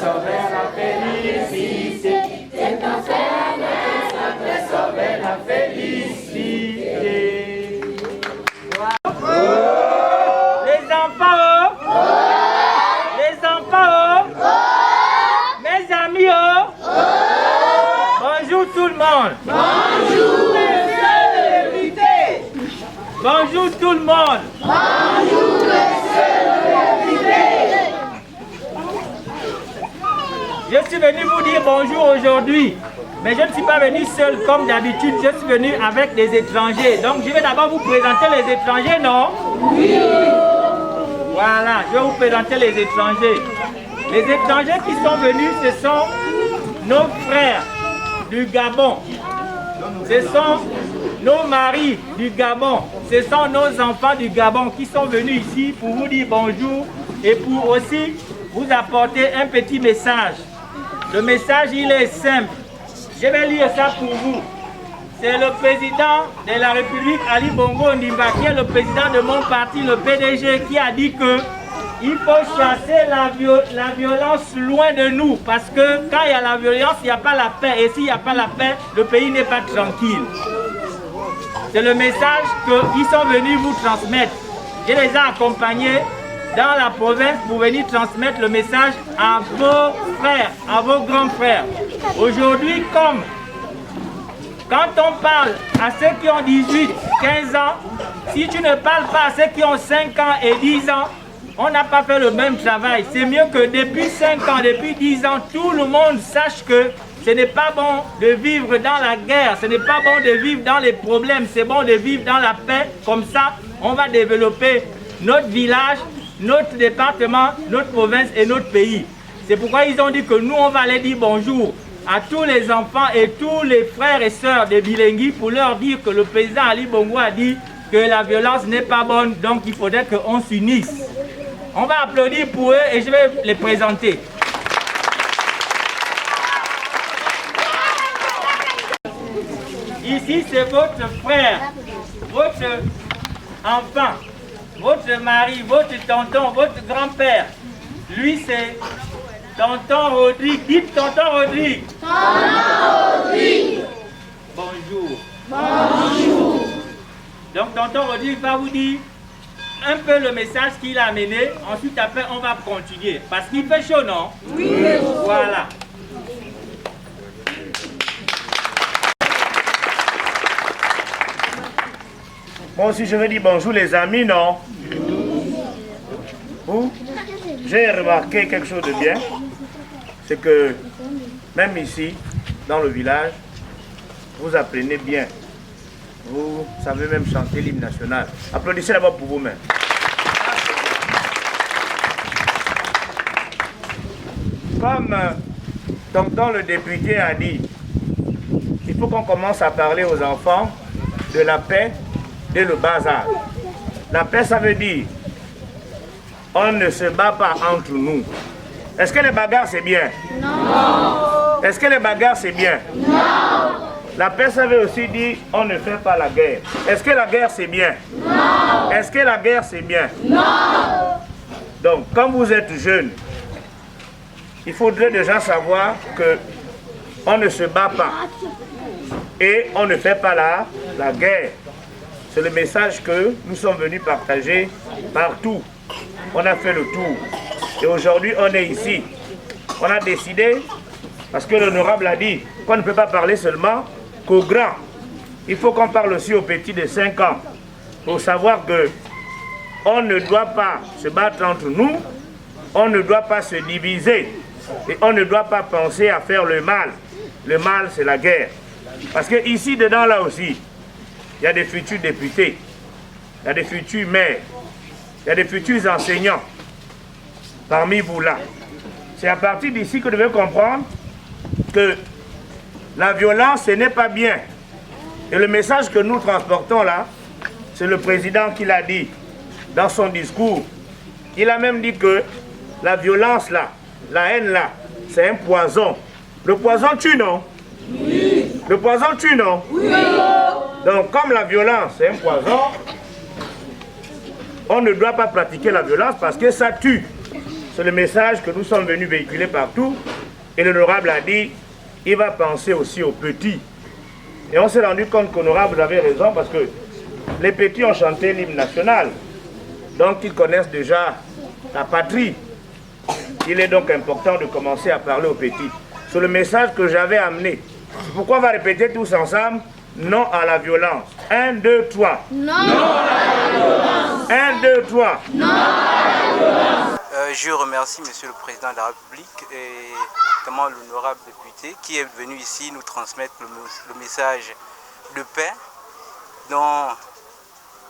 trésor vers la félicité. C'est un trésor vers la félicité. Les enfants, les enfants, mes amis, bonjour tout le monde. Bonjour, monsieur le député. Bonjour tout le monde. Bonjour, monsieur le député. Je suis venu vous dire bonjour aujourd'hui, mais je ne suis pas venu seul comme d'habitude, je suis venu avec des étrangers. Donc je vais d'abord vous présenter les étrangers, non? Oui. Voilà, je vais vous présenter les étrangers. Les étrangers qui sont venus, ce sont nos frères du Gabon. Ce sont nos maris du Gabon. Ce sont nos enfants du Gabon qui sont venus ici pour vous dire bonjour et pour aussi vous apporter un petit message. Le message, il est simple. Je vais lire ça pour vous. C'est le président de la République, Ali Bongo Ondimba, qui est le président de mon parti, le PDG, qui a dit que il faut chasser la violence loin de nous. Parce que quand il y a la violence, il n'y a pas la paix. Et s'il n'y a pas la paix, le pays n'est pas tranquille. C'est le message qu'ils sont venus vous transmettre. Je les ai accompagnés dans la province pour venir transmettre le message à vos frères, à vos grands frères. Aujourd'hui, comme quand on parle à ceux qui ont 18, 15 ans, si tu ne parles pas à ceux qui ont 5 ans et 10 ans, on n'a pas fait le même travail. C'est mieux que depuis 5 ans, depuis 10 ans, tout le monde sache que ce n'est pas bon de vivre dans la guerre, ce n'est pas bon de vivre dans les problèmes, c'est bon de vivre dans la paix. Comme ça, on va développer notre village, notre département, notre province et notre pays. C'est pourquoi ils ont dit que nous, on va aller dire bonjour à tous les enfants et tous les frères et sœurs de Bilengui pour leur dire que le président Ali Bongo a dit que la violence n'est pas bonne, donc il faudrait qu'on s'unisse. On va applaudir pour eux et je vais les présenter. Ici, c'est votre frère, votre enfant, votre mari, votre tonton, votre grand-père. Lui, c'est tonton Rodrigue. Dites tonton Rodrigue. Tonton Rodrigue. Bonjour. Bonjour. Donc, tonton Rodrigue va vous dire un peu le message qu'il a amené. Ensuite, après, on va continuer. Parce qu'il fait chaud, non? Oui. Voilà. Moi aussi, je vais dire bonjour les amis, non? J'ai remarqué quelque chose de bien. C'est que, même ici, dans le village, vous apprenez bien. Vous savez même chanter l'hymne national. Applaudissez d'abord pour vous-même. Comme tonton le député a dit, il faut qu'on commence à parler aux enfants de la paix dès le bas âge. La paix, ça veut dire, on ne se bat pas entre nous. Est-ce que les bagarres, c'est bien? Non. Est-ce que les bagarres, c'est bien? Non. La paix, ça veut aussi dire, on ne fait pas la guerre. Est-ce que la guerre, c'est bien? Non. Est-ce que la guerre, c'est bien? Non. Donc, comme vous êtes jeunes, il faudrait déjà savoir que on ne se bat pas et on ne fait pas la guerre. C'est le message que nous sommes venus partager partout. On a fait le tour. Et aujourd'hui, on est ici. On a décidé, parce que l'honorable a dit qu'on ne peut pas parler seulement qu'aux grands. Il faut qu'on parle aussi aux petits de 5 ans. Pour savoir que on ne doit pas se battre entre nous, on ne doit pas se diviser. Et on ne doit pas penser à faire le mal. Le mal, c'est la guerre. Parce que ici, dedans, là aussi, il y a des futurs députés, il y a des futurs maires, il y a des futurs enseignants parmi vous là. C'est à partir d'ici que vous devez comprendre que la violence, ce n'est pas bien. Et le message que nous transportons là, c'est le président qui l'a dit dans son discours. Il a même dit que la violence là, la haine là, c'est un poison. Le poison tue, non? Oui. Le poison tue, non? Oui. Donc, comme la violence est un poison, on ne doit pas pratiquer la violence parce que ça tue. C'est le message que nous sommes venus véhiculer partout. Et l'honorable a dit, il va penser aussi aux petits. Et on s'est rendu compte qu'honorable, vous avez raison, parce que les petits ont chanté l'hymne national. Donc ils connaissent déjà la patrie. Il est donc important de commencer à parler aux petits. C'est le message que j'avais amené. C'est pourquoi on va répéter tous ensemble, non à la violence. 1, 2, 3. Non à la violence. 1, 2, 3. Non à la violence. Je remercie Monsieur le Président de la République et notamment l'honorable député qui est venu ici nous transmettre le message de paix dont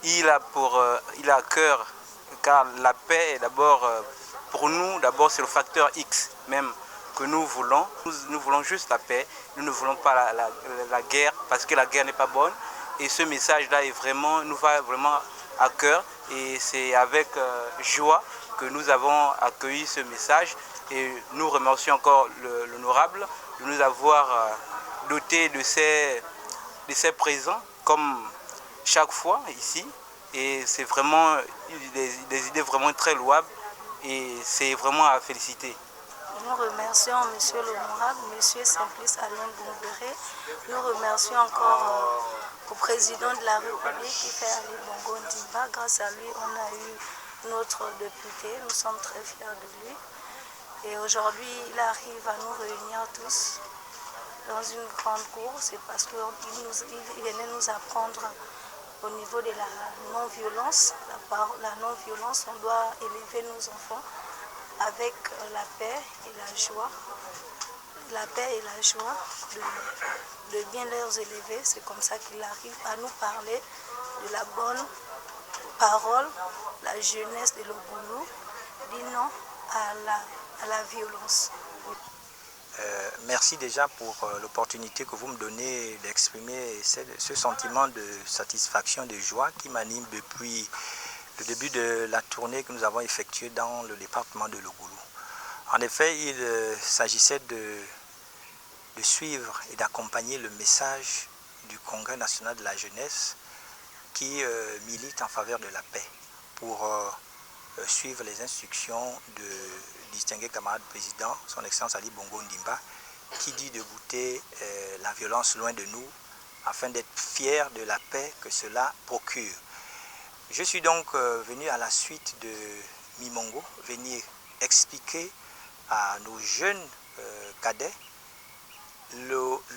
il a à cœur, car la paix est d'abord, pour nous, d'abord c'est le facteur X même que nous voulons. Nous voulons juste la paix, nous ne voulons pas la guerre parce que la guerre n'est pas bonne. Et ce message-là nous va vraiment à cœur et c'est avec joie que nous avons accueilli ce message et nous remercions encore l'honorable de nous avoir doté de ces présents comme chaque fois ici et c'est vraiment des idées vraiment très louables et c'est vraiment à féliciter. Nous remercions M. l'honorable, M. Simplice Alain Bongoré. Nous remercions encore au président de la République qui fait Ali Bongo Ndimba. Grâce à lui, on a eu notre député. Nous sommes très fiers de lui. Et aujourd'hui, il arrive à nous réunir tous dans une grande cour. C'est parce qu'il venait nous apprendre au niveau de la non-violence. La non-violence, on doit élever nos enfants avec la paix et la joie. La paix et la joie de bien les élever. C'est comme ça qu'il arrive à nous parler de la bonne parole, la jeunesse de l'Ogoulou, dit non à la violence. Merci déjà pour l'opportunité que vous me donnez d'exprimer ce sentiment de satisfaction, de joie qui m'anime depuis le début de la tournée que nous avons effectuée dans le département de l'Ogoulou. En effet, il s'agissait de suivre et d'accompagner le message du Congrès national de la jeunesse qui milite en faveur de la paix pour suivre les instructions du distingué camarade président, son Excellence Ali Bongo Ndimba, qui dit de goûter la violence loin de nous afin d'être fiers de la paix que cela procure. Je suis donc venu à la suite de Mimongo, venir expliquer à nos jeunes cadets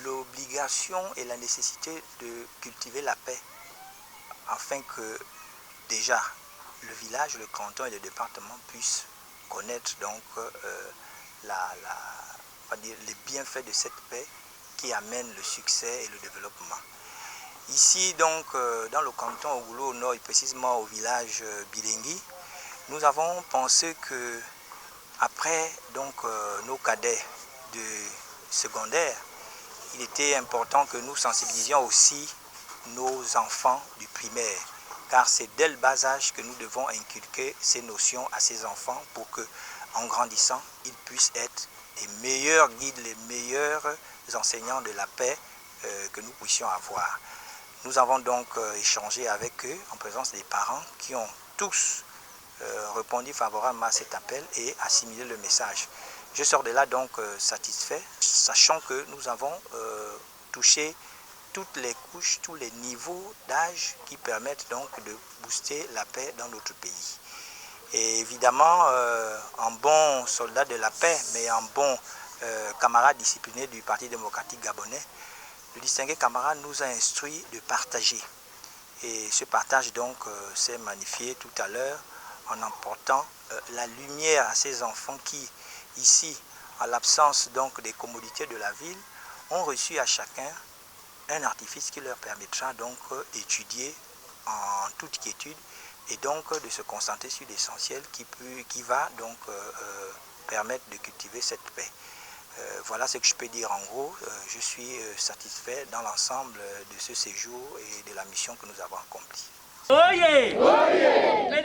l'obligation et la nécessité de cultiver la paix afin que déjà le village, le canton et le département puissent connaître donc les bienfaits de cette paix qui amène le succès et le développement. Ici donc dans le canton Ogoulou au nord et précisément au village Bilengui, nous avons pensé que après donc nos cadets de secondaire, il était important que nous sensibilisions aussi nos enfants du primaire, car c'est dès le bas âge que nous devons inculquer ces notions à ces enfants pour que, en grandissant, ils puissent être les meilleurs guides, les meilleurs enseignants de la paix que nous puissions avoir. Nous avons donc échangé avec eux en présence des parents qui ont tous répondu favorablement à cet appel et assimilé le message. Je sors de là donc satisfait, sachant que nous avons touché toutes les couches, tous les niveaux d'âge qui permettent donc de booster la paix dans notre pays. Et évidemment, en bon soldat de la paix, mais en bon camarade discipliné du Parti démocratique gabonais, le distingué camarade nous a instruit de partager. Et ce partage donc s'est magnifié tout à l'heure en apportant la lumière à ces enfants qui, ici, en l'absence donc des commodités de la ville, ont reçu à chacun un artifice qui leur permettra donc d'étudier en toute quiétude et donc de se concentrer sur l'essentiel qui va donc permettre de cultiver cette paix. Voilà ce que je peux dire en gros. Je suis satisfait dans l'ensemble de ce séjour et de la mission que nous avons accomplie. Oyez! Oyez!